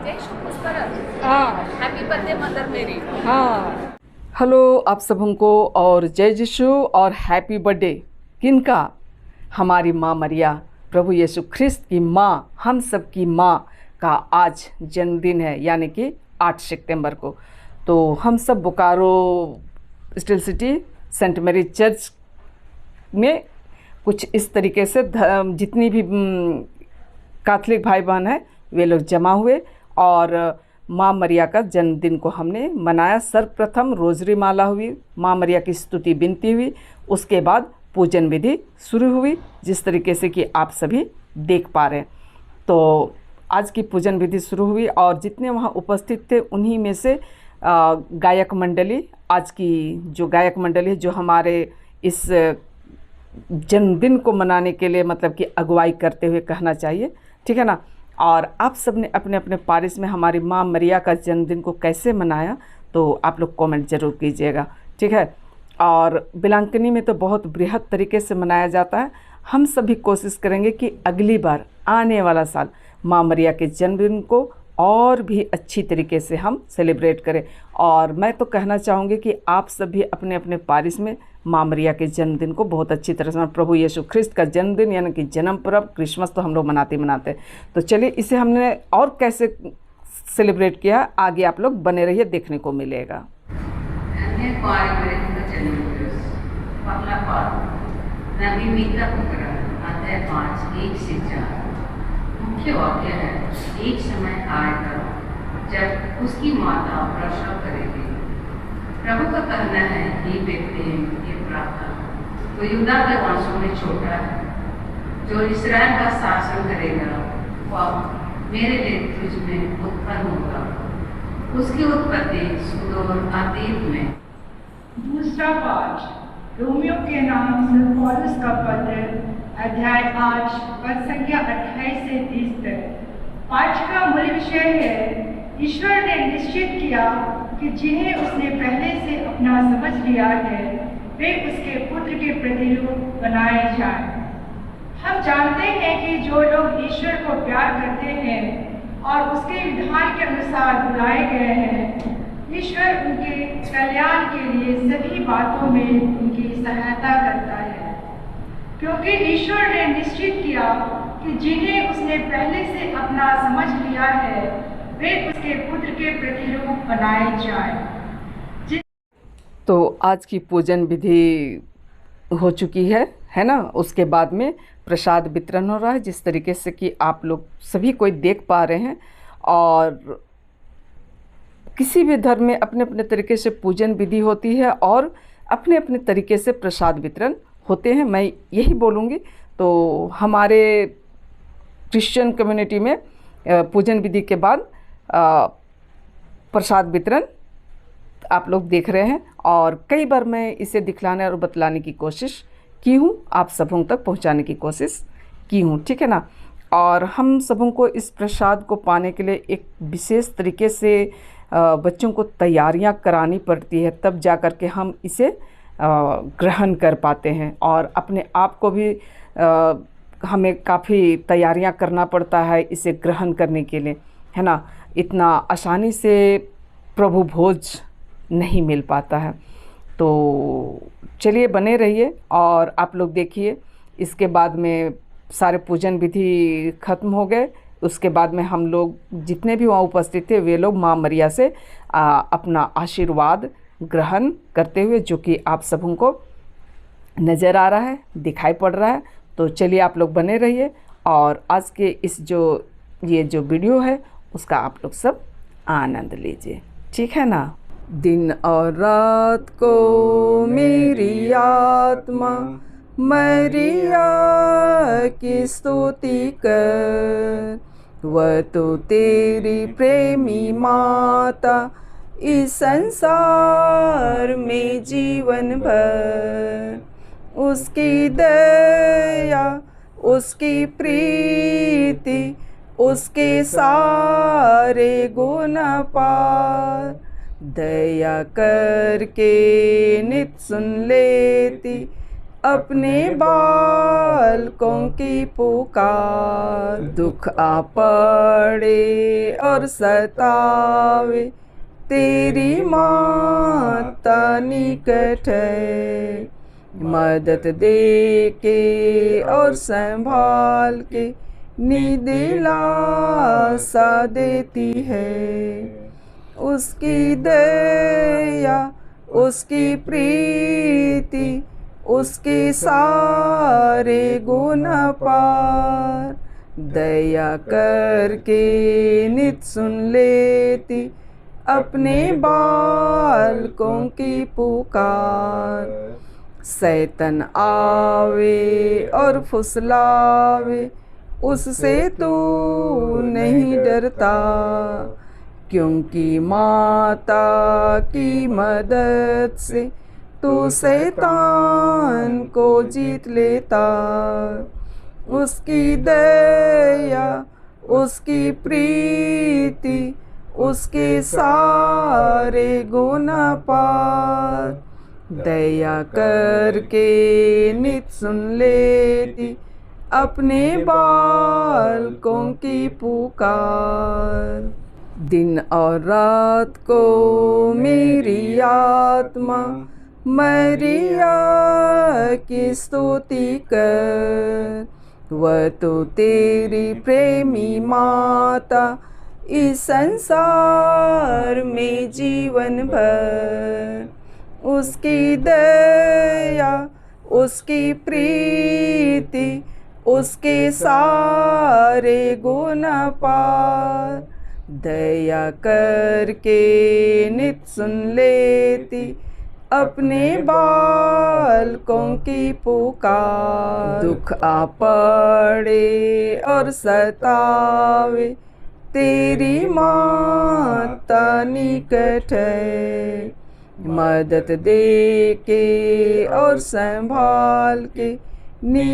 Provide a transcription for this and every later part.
जय श्री पुष्कर। हाँ happy birthday mother मेरी। हाँ। हेलो आप सबों को और जय यीशु और हैप्पी बर्थडे। किनका? हमारी माँ मरिया, प्रभु यीशु ख्रिस्त की माँ, हम सब की माँ का आज जन्मदिन है, यानी कि 8 सितंबर को। तो हम सब Bokaro steel city saint Mary church में कुछ इस तरीके से जितनी भी कैथलिक भाई बहन हैं वे लोग जमा हुए और माँ मरिया का जन्मदिन को हमने मनाया। सर्वप्रथम रोजरी माला हुई, माँ मरिया की स्तुति विनती हुई, उसके बाद पूजन विधि शुरू हुई, जिस तरीके से कि आप सभी देख पा रहे हैं। तो आज की पूजन विधि शुरू हुई और जितने वहाँ उपस्थित थे उन्हीं में से गायक मंडली, आज की जो गायक मंडली है जो हमारे इस जन्मदिन को मनाने के लिए मतलब कि अगुवाई करते हुए कहना चाहिए, ठीक है ना। और आप सब ने अपने अपने पारिश में हमारी माँ मरिया का जन्मदिन को कैसे मनाया तो आप लोग कमेंट ज़रूर कीजिएगा, ठीक है। और बिलांकनी में तो बहुत बृहद तरीके से मनाया जाता है। हम सभी कोशिश करेंगे कि अगली बार आने वाला साल माँ मरिया के जन्मदिन को और भी अच्छी तरीके से हम सेलिब्रेट करें। और मैं तो कहना चाहूँगी कि आप सभी अपने अपने पारिश में माँ मरिया के जन्मदिन को बहुत अच्छी तरह से, प्रभु यीशु ख्रिस्त का जन्मदिन यानी कि जन्म पर्व, क्रिसमस तो हम लोग मनाते हैं। तो चलिए इसे हमने और कैसे सेलिब्रेट किया, आगे आप लोग बने रहिए, देखने को मिलेगा। मुख्य वाक्य है, एक समय आएगा जब उसकी माता प्रसव करेगी। प्रभु का कहना है, ये बेतलेहम ये प्रार्थना तो यहूदा के वंशों में छोटा है, जो इस्राएल का शासन करेगा वह मेरे लिए तुझ में उत्पन्न होगा। उसकी उत्पत्ति सुदूर अतीत में। दूसरा पाठ रोमियो के नाम से पौलुस का पत्र, अध्याय 8 पद संख्या 28 से 30 तक। पाठ का मूल विषय है, ईश्वर ने निश्चित किया कि जिन्हें उसने पहले से अपना समझ लिया है वे उसके पुत्र के प्रतिरूप बनाए जाएं। हम जानते हैं कि जो लोग ईश्वर को प्यार करते हैं और उसके विधान के अनुसार बुलाए गए हैं, ईश्वर उनके कल्याण के लिए सभी बातों में उनकी सहायता करता है। क्योंकि ईश्वर ने निश्चित किया कि जिन्हें उसने पहले से अपना समझ लिया है वे उसके पुत्र के प्रतिरूप बनाए जाएं। तो आज की पूजन विधि हो चुकी है ना। उसके बाद में प्रसाद वितरण हो रहा है, जिस तरीके से कि आप लोग सभी कोई देख पा रहे हैं। और किसी भी धर्म में अपने अपने तरीके से पूजन विधि होती है और अपने अपने तरीके से प्रसाद वितरण होते हैं। मैं यही बोलूँगी। तो हमारे क्रिश्चियन कम्युनिटी में पूजन विधि के बाद प्रसाद वितरण आप लोग देख रहे हैं और कई बार मैं इसे दिखलाने और बतलाने की कोशिश की हूँ, आप सबों तक पहुँचाने की कोशिश की हूँ, ठीक है ना। और हम सबों को इस प्रसाद को पाने के लिए एक विशेष तरीके से बच्चों को तैयारियां करानी पड़ती है, तब जा कर के हम इसे ग्रहण कर पाते हैं। और अपने आप को भी हमें काफ़ी तैयारियां करना पड़ता है इसे ग्रहण करने के लिए, है ना। इतना आसानी से प्रभु भोज नहीं मिल पाता है। तो चलिए बने रहिए और आप लोग देखिए। इसके बाद में सारे पूजन विधि खत्म हो गए। उसके बाद में हम लोग जितने भी वहाँ उपस्थित थे वे लोग माँ मरिया से अपना आशीर्वाद ग्रहण करते हुए, जो कि आप सबों को नज़र आ रहा है, दिखाई पड़ रहा है। तो चलिए आप लोग बने रहिए और आज के इस ये जो वीडियो है उसका आप लोग सब आनंद लीजिए, ठीक है ना। दिन और रात को मेरी आत्मा मरिया की स्तुति कर, वह तो तेरी प्रेमी माता इस संसार में जीवन भर। उसकी दया उसकी प्रीति उसके सारे गुण पार, दया करके नित सुन लेती अपने बालकों की पुकार। दुख आ पड़े और सतावे, तेरी माता निकट है। मदद दे के और संभाल के दिलासा देती है। उसकी दया, उसकी प्रीति, उसके सारे गुण पार। दया करके नित सुन लेती अपने बालकों की पुकार। शैतान आवे और फुसलावे, उससे तू नहीं डरता, क्योंकि माता की मदद से तू शैतान को जीत लेता। उसकी दया, उसकी प्रीति, उसके सारे गुण पार। दया करके नित सुन लेती अपने बालकों की पुकार। दिन और रात को मेरी आत्मा मरिया की स्तुति कर। वह तो तेरी प्रेमी माता इस संसार में जीवन भर। उसकी दया, उसकी प्रीति, उसके सारे गुण पार। दया करके नित सुन लेती अपने बालकों की पुकार। दुख आ पड़े और सतावे, तेरी माता निकट है। मदद दे के और संभाल के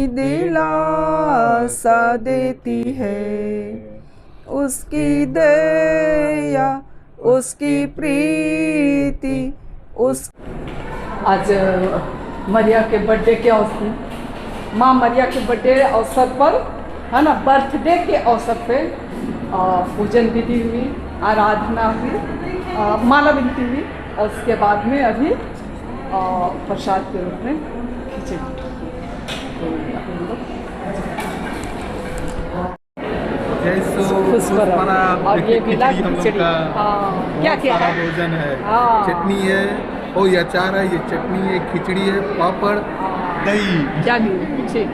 दिलासा देती है। उसकी दया, उसकी प्रीति, उस आज मरिया के बर्थडे के अवसर, माँ मरिया के बर्थडे अवसर पर, है ना, बर्थडे के अवसर पे पूजन विधि हुई, आराधना हुई, माला विनती हुई, और उसके बाद में अभी प्रसाद के रूप में खिचड़ी। और ये मिला खिचड़ी। क्या क्या है? भोजन है, चटनी है, और ये अचार है, ये चटनी है, खिचड़ी है, पापड़, दही। क्या ठीक,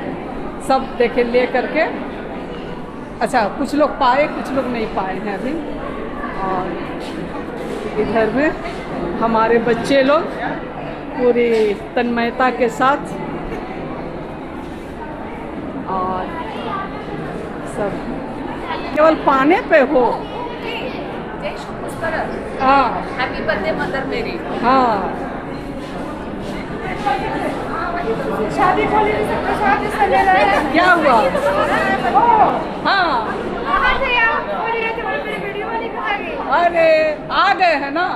सब देखे ले करके। अच्छा, कुछ लोग पाए, कुछ लोग नहीं पाए हैं अभी। और इधर में हमारे बच्चे लोग पूरी तन्मयता के साथ, और सब केवल पाने पे हो। हाँ, हैप्पी बर्थडे मदर मेरी। हाँ, शादी वाले से प्रसाद इससे ले रहे हैं। क्या हुआ? हाँ, अरे आ गए हैं ना,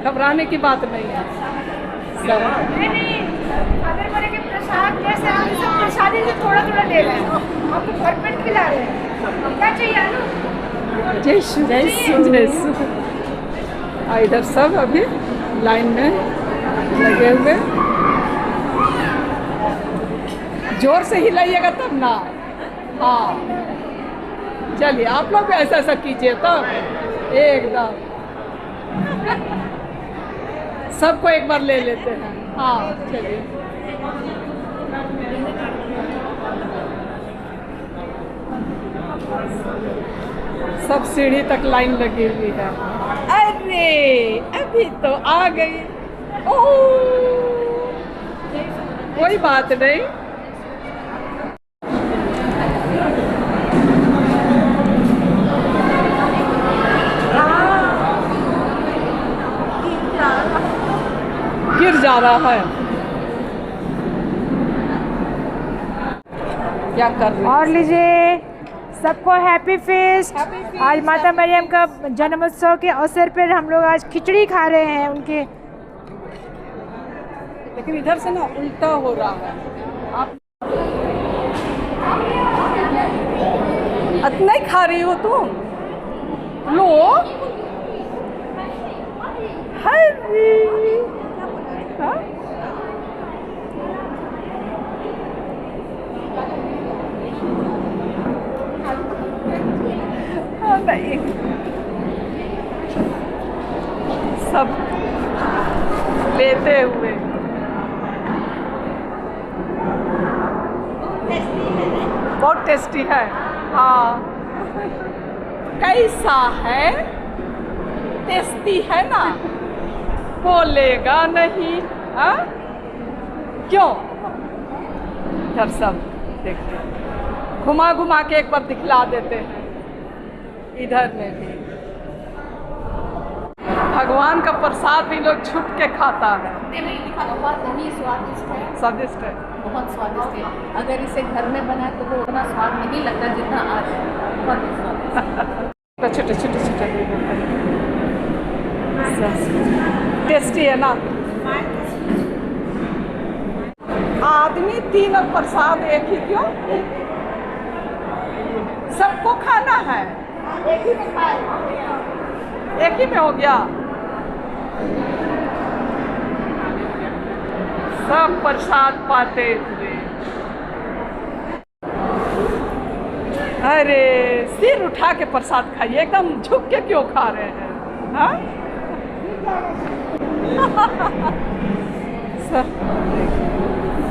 घबराने की बात नहीं है। नहीं, अगर बोले कि प्रसाद जैसे हम सब प्रसादी से थोड़ा थोड़ा ले रहे हैं, आपको भरपेट खिला रहे हैं, क्या चाहिए आलू? जय श्री जय श्री। इधर सब अभी लाइन में लगे हुए, जोर से हिलाइएगा तब ना। हाँ, चलिए आप लोग भी ऐसा ऐसा कीजिए तब एकदम। सबको एक बार ले लेते हैं। हाँ, चलिए। सब सीढ़ी तक लाइन लगी हुई है। अरे अभी तो आ गई। ओह, कोई बात नहीं। गिर जा रहा है। क्या कर रहे हैं? और लीजिए, सबको हैप्पी फेस्ट। आज माता मरियम का जन्मोत्सव के अवसर पर हम लोग आज खिचड़ी खा रहे हैं उनके। लेकिन इधर से ना उल्टा हो रहा है। आप इतना ही खा रही हो तुम? लो हरी। हाँ? नहीं, सब लेते हुए। बहुत टेस्टी है। हाँ, कैसा है? टेस्टी है ना? बोलेगा नहीं? हाँ, क्यों? इधर सब देखते हैं, घुमा घुमा के एक बार दिखला देते हैं। इधर में भी भगवान का प्रसाद भी लोग छुप के खाता है। नहीं, स्वादिष्ट है, स्वादिष्ट है, बहुत स्वादिष्ट है। अगर इसे घर में बनाए तो वो उतना स्वाद नहीं लगता जितना आज बहुत स्वादिष्ट। छोटे छोटे छोटे टेस्टी है ना? आदमी 3 और प्रसाद एक ही क्यों? सबको खाना है, एक ही में खाए, एक ही में हो गया। सब प्रसाद पाते हुए। अरे सिर उठा के प्रसाद खाइए, एकदम झुक के क्यों खा रहे हैं? हाँ?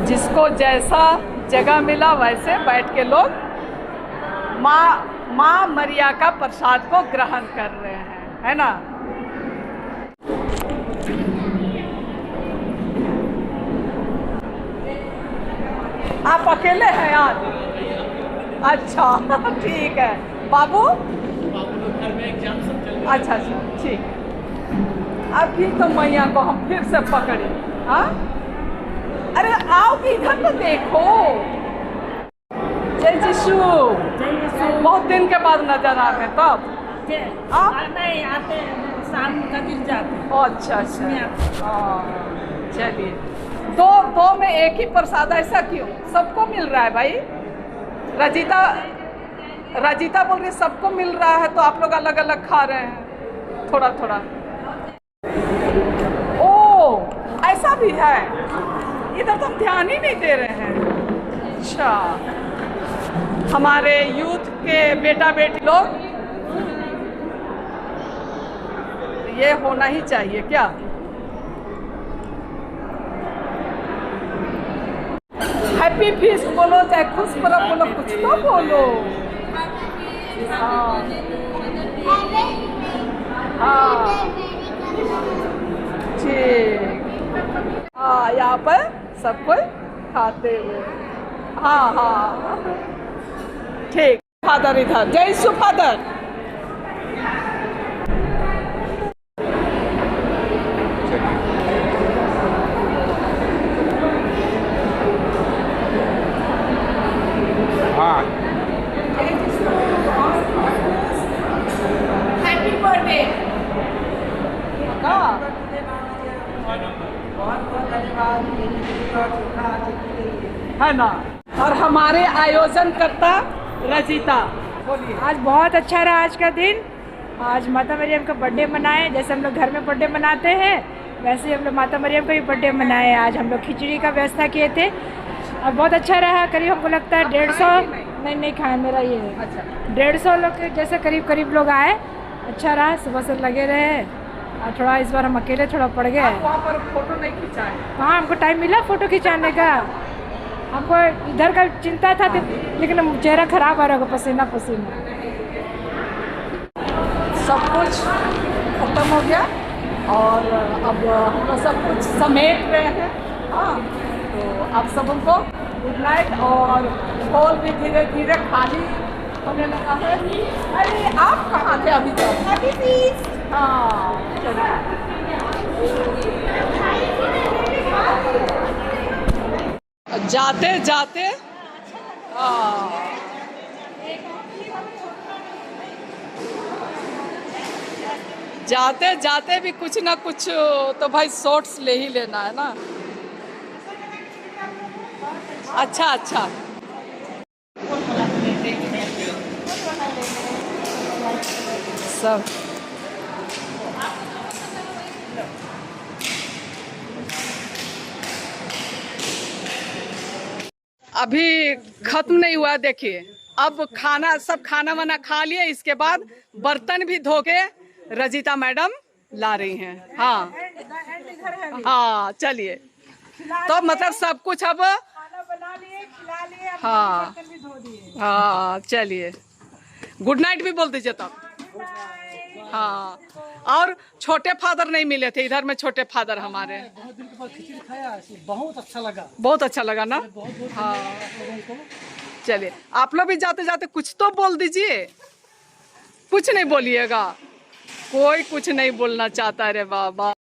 जिसको जैसा जगह मिला वैसे बैठ के लोग माँ मरिया का प्रसाद को ग्रहण कर रहे हैं, है ना? आप अकेले हैं आज? अच्छा ठीक है। बाबू अच्छा अच्छा ठीक। अभी तो मैया को हम फिर से पकड़े। हाँ, अरे आओ कि इधर तो देखो। जय यीशु। बहुत दिन के बाद नजर आ रहे तब। नहीं आते, शाम का गिर जाते। अच्छा अच्छा, चलिए। दो में एक ही प्रसाद, ऐसा क्यों? सबको मिल रहा है भाई। रजिता बोल रही सबको मिल रहा है, तो आप लोग अलग अलग खा रहे हैं थोड़ा थोड़ा। ओ ऐसा भी है, इधर तो हम ध्यान ही नहीं दे रहे हैं। अच्छा, हमारे यूथ के बेटा बेटी लोग, ये होना ही चाहिए क्या? हैप्पी फीस्ट बोलो, चाहे खुश पर्व बोलो, कुछ तो बोलो। हाँ हाँ ठीक। हाँ, यहाँ पर सब कोई खाते हुए। हाँ हाँ ठीक। फादर इधर, जय यीशु फादर। हाँ, हैप्पी बर्थडे। है ना? और हमारे आयोजन करता रजिता, बोलिए। आज बहुत अच्छा रहा आज का दिन। आज माता मरियम का बर्थडे मनाए, जैसे हम लोग घर में बर्थडे मनाते हैं वैसे ही हम लोग माता मरियम का भी बर्थडे मनाए। आज हम लोग खिचड़ी का व्यवस्था किए थे और बहुत अच्छा रहा। करीब हमको लगता है 150 नहीं खाया मेरा ये। अच्छा, 150 लोग के जैसे करीब लोग आए। अच्छा रहा, सुबह से लगे रहे। और थोड़ा इस बार हम अकेले थोड़ा पड़ गए। आप वहाँ पर फोटो नहीं खिंचाए? हाँ, हमको टाइम मिला फ़ोटो खिंचाने का। हमको इधर का चिंता था लेकिन चेहरा खराब आ रहा होगा, पसीना पसीना। सब कुछ खत्म हो गया और अब हम लोग सब कुछ समेट रहे हैं। हाँ, तो आप सबों को गुड नाइट। और हॉल भी धीरे धीरे खाली होने लगा है। अरे आप कहाँ थे अभी तक? हाँ चलिए। जाते जाते जाते जाते भी कुछ ना कुछ तो भाई शॉर्ट्स ले ही लेना है ना। अच्छा अच्छा। सब अभी खत्म नहीं हुआ, देखिए अब खाना सब खाना वाना खा लिए, इसके बाद बर्तन भी धो के रजिता मैडम ला रही हैं। हाँ हाँ चलिए, तो मतलब सब कुछ अब खाना बना लिए, खिला लिए, अब हाँ बर्तन भी धो दिए। हाँ चलिए, गुड नाइट भी बोल दीजिए तब। हाँ, और छोटे फादर नहीं मिले थे इधर में, छोटे फादर हमारे। बहुत दिन के बाद खिचड़ी खाया, बहुत अच्छा लगा। बहुत अच्छा लगा ना। हाँ चलिए, आप लोग भी जाते जाते कुछ तो बोल दीजिए, कुछ नहीं बोलिएगा, कोई कुछ नहीं बोलना चाहता रे बाबा।